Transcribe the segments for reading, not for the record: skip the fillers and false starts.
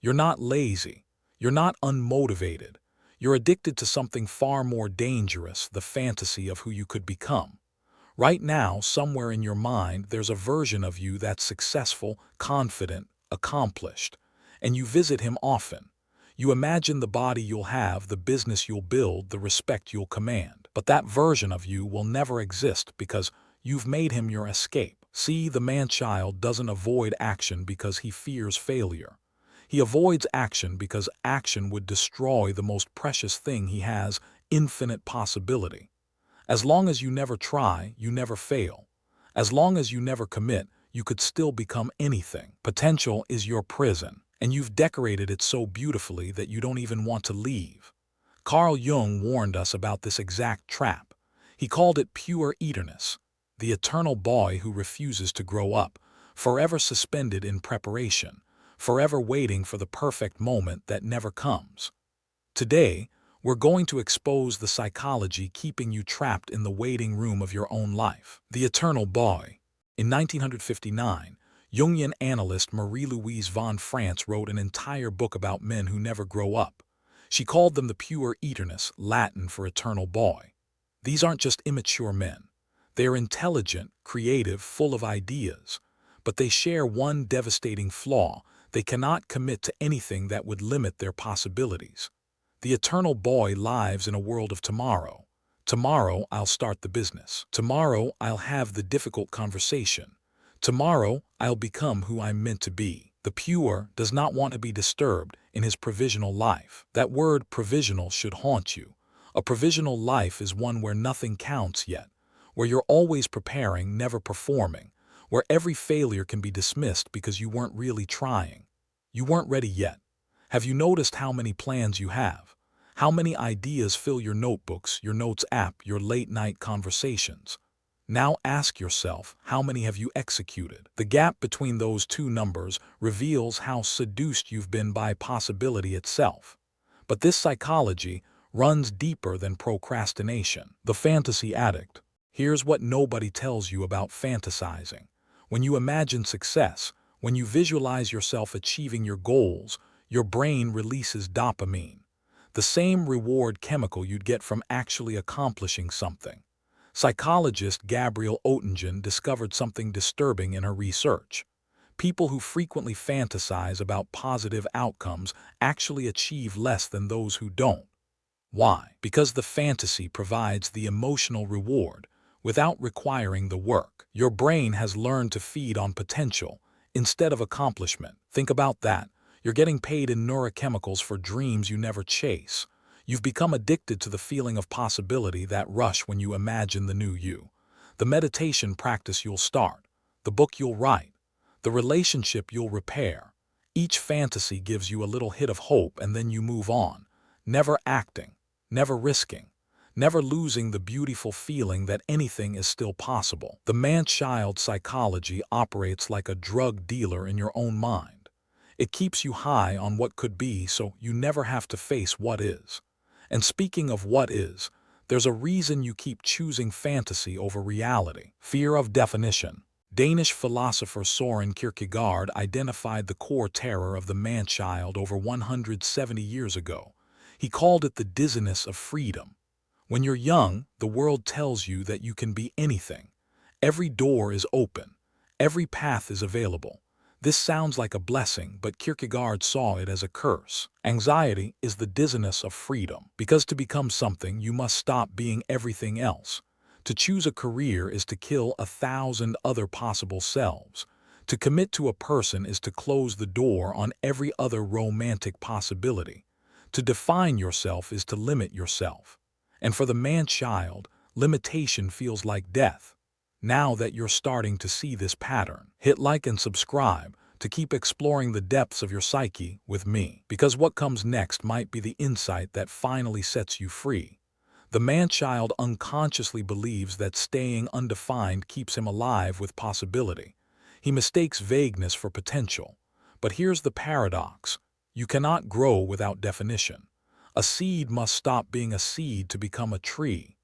You're not lazy. You're not unmotivated. You're addicted to something far more dangerous, the fantasy of who you could become. Right now, somewhere in your mind, there's a version of you that's successful, confident, accomplished, and you visit him often. You imagine the body you'll have, the business you'll build, the respect you'll command. But that version of you will never exist because you've made him your escape. See, the man-child doesn't avoid action because he fears failure. He avoids action because action would destroy the most precious thing he has, infinite possibility. As long as you never try, you never fail. As long as you never commit, you could still become anything. Potential is your prison, and you've decorated it so beautifully that you don't even want to leave. Carl Jung warned us about this exact trap. He called it puer aeternus, the eternal boy who refuses to grow up, forever suspended in preparation, forever waiting for the perfect moment that never comes. Today, we're going to expose the psychology keeping you trapped in the waiting room of your own life. The eternal boy. In 1959, Jungian analyst Marie-Louise von France wrote an entire book about men who never grow up. She called them the puer aeternus, Latin for eternal boy. These aren't just immature men. They are intelligent, creative, full of ideas. But they share one devastating flaw. They cannot commit to anything that would limit their possibilities. The eternal boy lives in a world of tomorrow. Tomorrow, I'll start the business. Tomorrow, I'll have the difficult conversation. Tomorrow, I'll become who I'm meant to be. The puer does not want to be disturbed in his provisional life. That word provisional should haunt you. A provisional life is one where nothing counts yet, where you're always preparing, never performing, where every failure can be dismissed because you weren't really trying. You weren't ready yet. Have you noticed how many plans you have? How many ideas fill your notebooks, your notes app, your late-night conversations? Now ask yourself, how many have you executed? The gap between those two numbers reveals how seduced you've been by possibility itself. But this psychology runs deeper than procrastination. The fantasy addict. Here's what nobody tells you about fantasizing. When you imagine success, when you visualize yourself achieving your goals, your brain releases dopamine, the same reward chemical you'd get from actually accomplishing something. Psychologist Gabrielle Oettingen discovered something disturbing in her research. People who frequently fantasize about positive outcomes actually achieve less than those who don't. Why? Because the fantasy provides the emotional reward without requiring the work. Your brain has learned to feed on potential instead of accomplishment. Think about that. You're getting paid in neurochemicals for dreams you never chase. You've become addicted to the feeling of possibility, that rush when you imagine the new you. The meditation practice you'll start, the book you'll write, the relationship you'll repair. Each fantasy gives you a little hit of hope and then you move on, never acting, never risking, never losing the beautiful feeling that anything is still possible. The man-child psychology operates like a drug dealer in your own mind. It keeps you high on what could be so you never have to face what is. And speaking of what is, there's a reason you keep choosing fantasy over reality. Fear of definition. Danish philosopher Søren Kierkegaard identified the core terror of the man-child over 170 years ago. He called it the dizziness of freedom. When you're young, the world tells you that you can be anything. Every door is open. Every path is available. This sounds like a blessing, but Kierkegaard saw it as a curse. Anxiety is the dizziness of freedom. Because to become something, you must stop being everything else. To choose a career is to kill 1,000 other possible selves. To commit to a person is to close the door on every other romantic possibility. To define yourself is to limit yourself. And for the man-child, limitation feels like death. Now that you're starting to see this pattern, hit like and subscribe to keep exploring the depths of your psyche with me. Because what comes next might be the insight that finally sets you free. The man-child unconsciously believes that staying undefined keeps him alive with possibility. He mistakes vagueness for potential. But here's the paradox. You cannot grow without definition. A seed must stop being a seed to become a tree.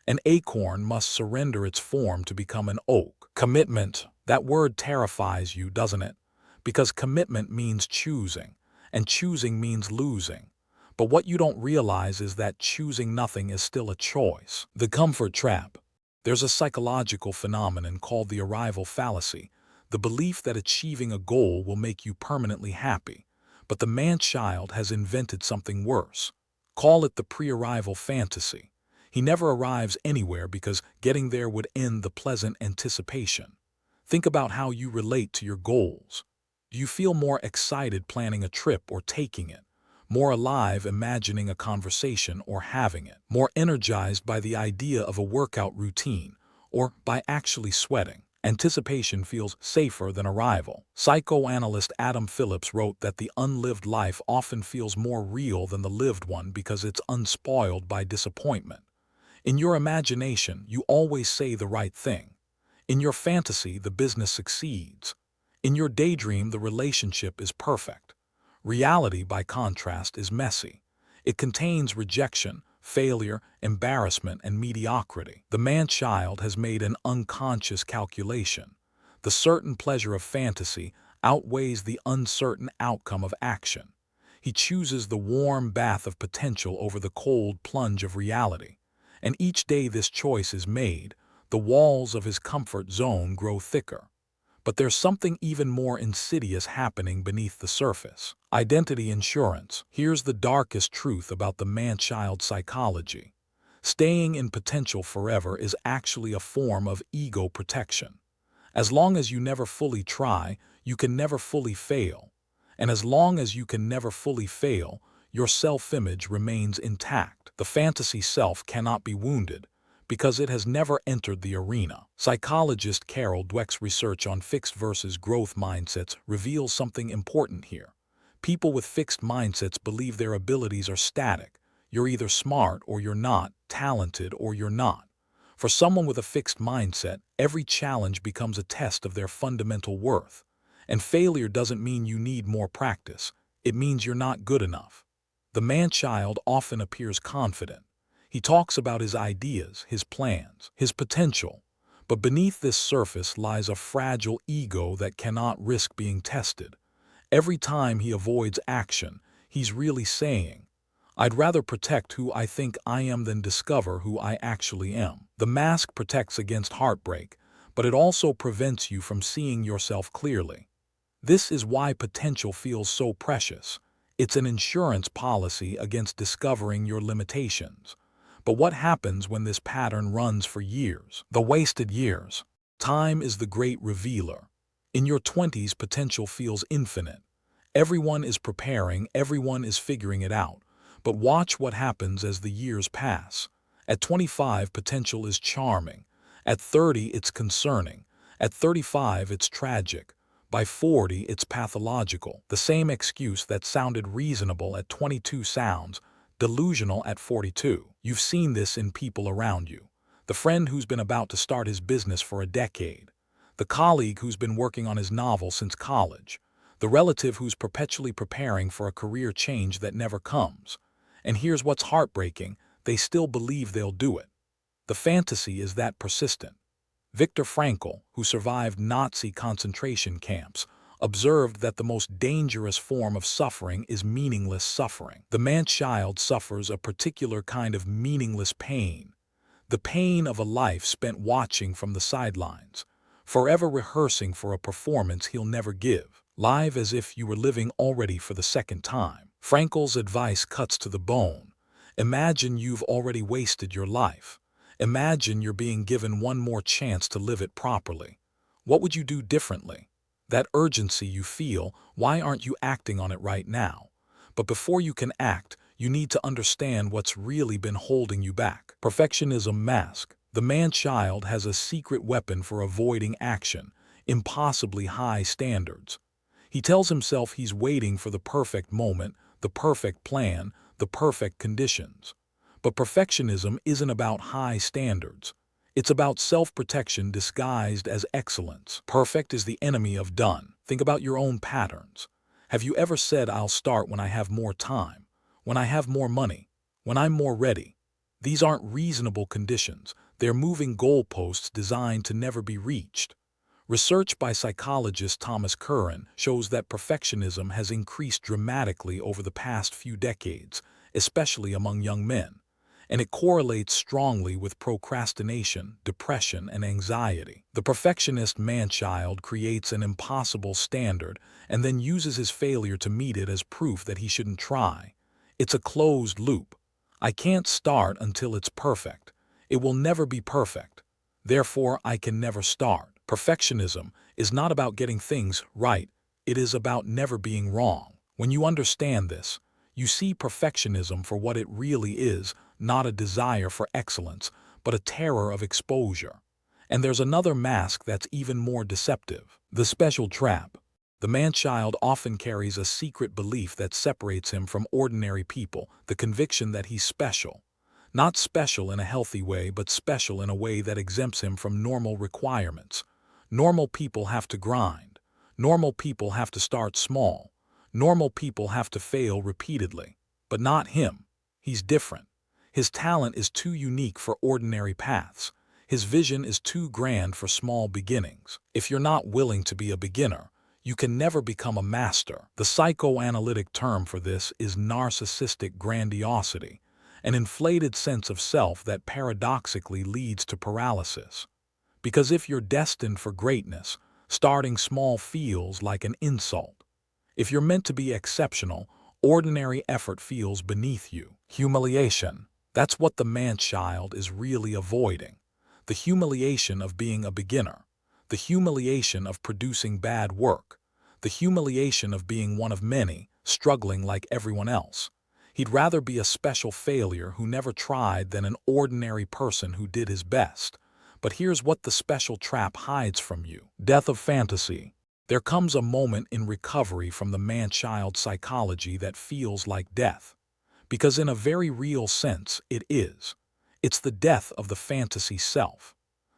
An acorn must surrender its form to become an oak. Commitment. That word terrifies you, doesn't it? Because commitment means choosing. and choosing means losing. But what you don't realize is that choosing nothing is still a choice. The comfort trap. There's a psychological phenomenon called the arrival fallacy, the belief that achieving a goal will make you permanently happy. But the man-child has invented something worse. Call it the pre-arrival fantasy. He never arrives anywhere because getting there would end the pleasant anticipation. Think about how you relate to your goals. Do you feel more excited planning a trip or taking it? More alive imagining a conversation or having it? More energized by the idea of a workout routine or by actually sweating? Anticipation feels safer than arrival. Psychoanalyst Adam Phillips wrote that the unlived life often feels more real than the lived one because it's unspoiled by disappointment. In your imagination, you always say the right thing. In your fantasy, the business succeeds. In your daydream, the relationship is perfect. Reality, by contrast, is messy. It contains rejection, failure, embarrassment, and mediocrity. The man-child has made an unconscious calculation. The certain pleasure of fantasy outweighs the uncertain outcome of action. He chooses the warm bath of potential over the cold plunge of reality. And each day this choice is made, the walls of his comfort zone grow thicker. But there's something even more insidious happening beneath the surface. Identity insurance. Here's the darkest truth about the man-child psychology. Staying in potential forever is actually a form of ego protection. As long as you never fully try, you can never fully fail. And as long as you can never fully fail, your self-image remains intact. The fantasy self cannot be wounded, because it has never entered the arena. Psychologist Carol Dweck's research on fixed versus growth mindsets reveals something important here. People with fixed mindsets believe their abilities are static. You're either smart or you're not, talented or you're not. For someone with a fixed mindset, every challenge becomes a test of their fundamental worth. And failure doesn't mean you need more practice. It means you're not good enough. The man-child often appears confident. He talks about his ideas, his plans, his potential. But beneath this surface lies a fragile ego that cannot risk being tested. Every time he avoids action, he's really saying, "I'd rather protect who I think I am than discover who I actually am." The mask protects against heartbreak, but it also prevents you from seeing yourself clearly. This is why potential feels so precious. It's an insurance policy against discovering your limitations. But what happens when this pattern runs for years? The wasted years. Time is the great revealer. In your 20s, potential feels infinite. Everyone is preparing, everyone is figuring it out. But watch what happens as the years pass. At 25, potential is charming. At 30, it's concerning. At 35, it's tragic. By 40, it's pathological. The same excuse that sounded reasonable at 22 sounds delusional at 42. You've seen this in people around you. The friend who's been about to start his business for a decade. The colleague who's been working on his novel since college. The relative who's perpetually preparing for a career change that never comes. And here's what's heartbreaking, they still believe they'll do it. The fantasy is that persistent. Viktor Frankl, who survived Nazi concentration camps, observed that the most dangerous form of suffering is meaningless suffering. The man-child suffers a particular kind of meaningless pain, the pain of a life spent watching from the sidelines, forever rehearsing for a performance he'll never give, live as if you were living already for the second time. Frankl's advice cuts to the bone. Imagine you've already wasted your life. Imagine you're being given one more chance to live it properly. What would you do differently? That urgency you feel, why aren't you acting on it right now? But before you can act, you need to understand what's really been holding you back. Perfectionism mask. The man-child has a secret weapon for avoiding action, impossibly high standards. He tells himself he's waiting for the perfect moment, the perfect plan, the perfect conditions. But perfectionism isn't about high standards. It's about self-protection disguised as excellence. Perfect is the enemy of done. Think about your own patterns. Have you ever said, "I'll start when I have more time, when I have more money, when I'm more ready"? These aren't reasonable conditions. They're moving goalposts designed to never be reached. Research by psychologist Thomas Curran shows that perfectionism has increased dramatically over the past few decades, especially among young men, and it correlates strongly with procrastination, depression, and anxiety. The perfectionist man-child creates an impossible standard and then uses his failure to meet it as proof that he shouldn't try. It's a closed loop. I can't start until it's perfect. It will never be perfect. Therefore, I can never start. Perfectionism is not about getting things right. It is about never being wrong. When you understand this, you see perfectionism for what it really is, not a desire for excellence, but a terror of exposure. And there's another mask that's even more deceptive: the special trap. The man-child often carries a secret belief that separates him from ordinary people, the conviction that he's special. Not special in a healthy way, but special in a way that exempts him from normal requirements. Normal people have to grind. Normal people have to start small. Normal people have to fail repeatedly. But not him. He's different. His talent is too unique for ordinary paths. His vision is too grand for small beginnings. If you're not willing to be a beginner, you can never become a master. The psychoanalytic term for this is narcissistic grandiosity, an inflated sense of self that paradoxically leads to paralysis. Because if you're destined for greatness, starting small feels like an insult. If you're meant to be exceptional, ordinary effort feels beneath you. Humiliation. That's what the man-child is really avoiding. The humiliation of being a beginner. The humiliation of producing bad work. The humiliation of being one of many, struggling like everyone else. He'd rather be a special failure who never tried than an ordinary person who did his best. But here's what the special trap hides from you: death of fantasy. There comes a moment in recovery from the man-child psychology that feels like death. Because in a very real sense, it is. It's the death of the fantasy self.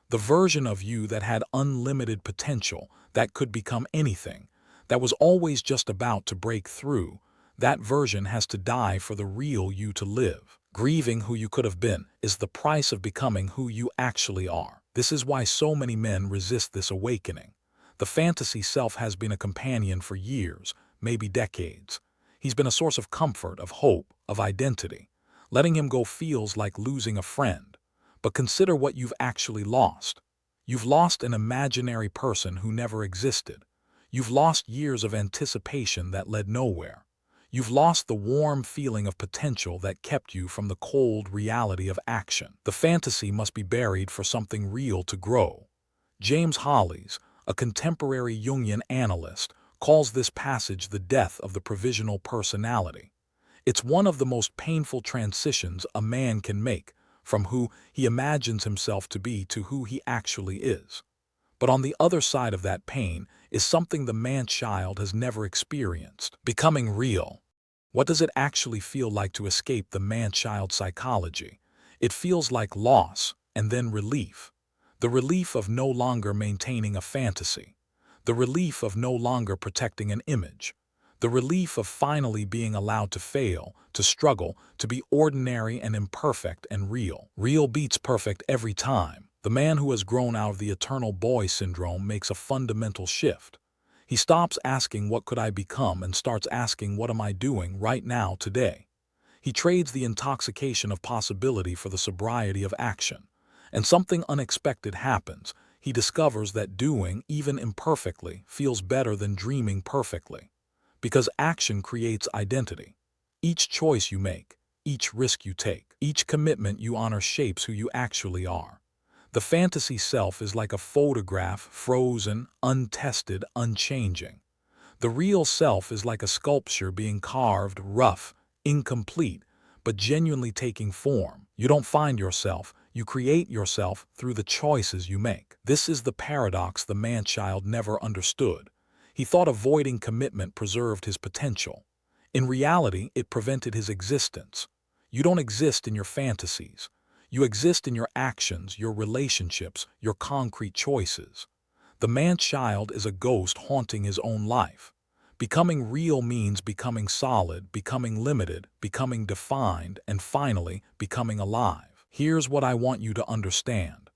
The version of you that had unlimited potential, that could become anything, that was always just about to break through. That version has to die for the real you to live. Grieving who you could have been is the price of becoming who you actually are. This is why so many men resist this awakening. The fantasy self has been a companion for years, maybe decades. He's been a source of comfort, of hope, of identity. Letting him go feels like losing a friend. But consider what you've actually lost. You've lost an imaginary person who never existed. You've lost years of anticipation that led nowhere. You've lost the warm feeling of potential that kept you from the cold reality of action. The fantasy must be buried for something real to grow. James Hollis, a contemporary Jungian analyst, calls this passage the death of the provisional personality. It's one of the most painful transitions a man can make, from who he imagines himself to be to who he actually is. But on the other side of that pain is something the man-child has never experienced: becoming real. What does it actually feel like to escape the man-child psychology? It feels like loss and then relief. The relief of no longer maintaining a fantasy. The relief of no longer protecting an image. The relief of finally being allowed to fail, to struggle, to be ordinary and imperfect and real. Real beats perfect every time. The man who has grown out of the eternal boy syndrome makes a fundamental shift. He stops asking what could I become and starts asking what am I doing right now today. He trades the intoxication of possibility for the sobriety of action. And something unexpected happens. He discovers that doing, even imperfectly, feels better than dreaming perfectly. Because action creates identity. Each choice you make, each risk you take, each commitment you honor shapes who you actually are. The fantasy self is like a photograph, frozen, untested, unchanging. The real self is like a sculpture being carved, rough, incomplete, but genuinely taking form. You don't find yourself, you create yourself through the choices you make. This is the paradox the man-child never understood. He thought avoiding commitment preserved his potential. In reality, it prevented his existence. You don't exist in your fantasies. You exist in your actions, your relationships, your concrete choices. The man-child is a ghost haunting his own life. Becoming real means becoming solid, becoming limited, becoming defined, and finally, becoming alive. Here's what I want you to understand.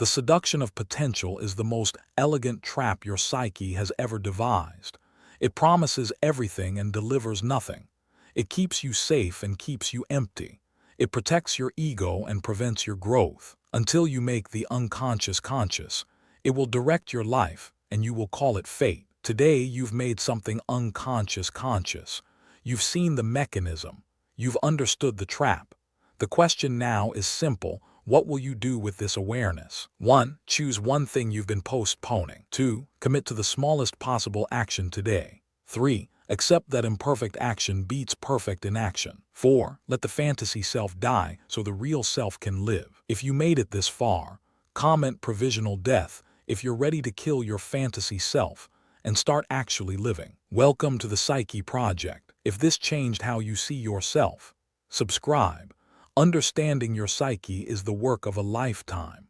The seduction of potential is the most elegant trap your psyche has ever devised. It promises everything and delivers nothing. It keeps you safe and keeps you empty. It protects your ego and prevents your growth. Until you make the unconscious conscious, it will direct your life, and you will call it fate. Today, you've made something unconscious conscious. You've seen the mechanism. You've understood the trap. The question now is simple. What will you do with this awareness? 1. Choose one thing you've been postponing. 2. Commit to the smallest possible action today. 3. Accept that imperfect action beats perfect inaction. 4. Let the fantasy self die so the real self can live. If you made it this far, comment provisional death if you're ready to kill your fantasy self and start actually living. Welcome to the Psyche Project. If this changed how you see yourself, subscribe. Understanding your psyche is the work of a lifetime.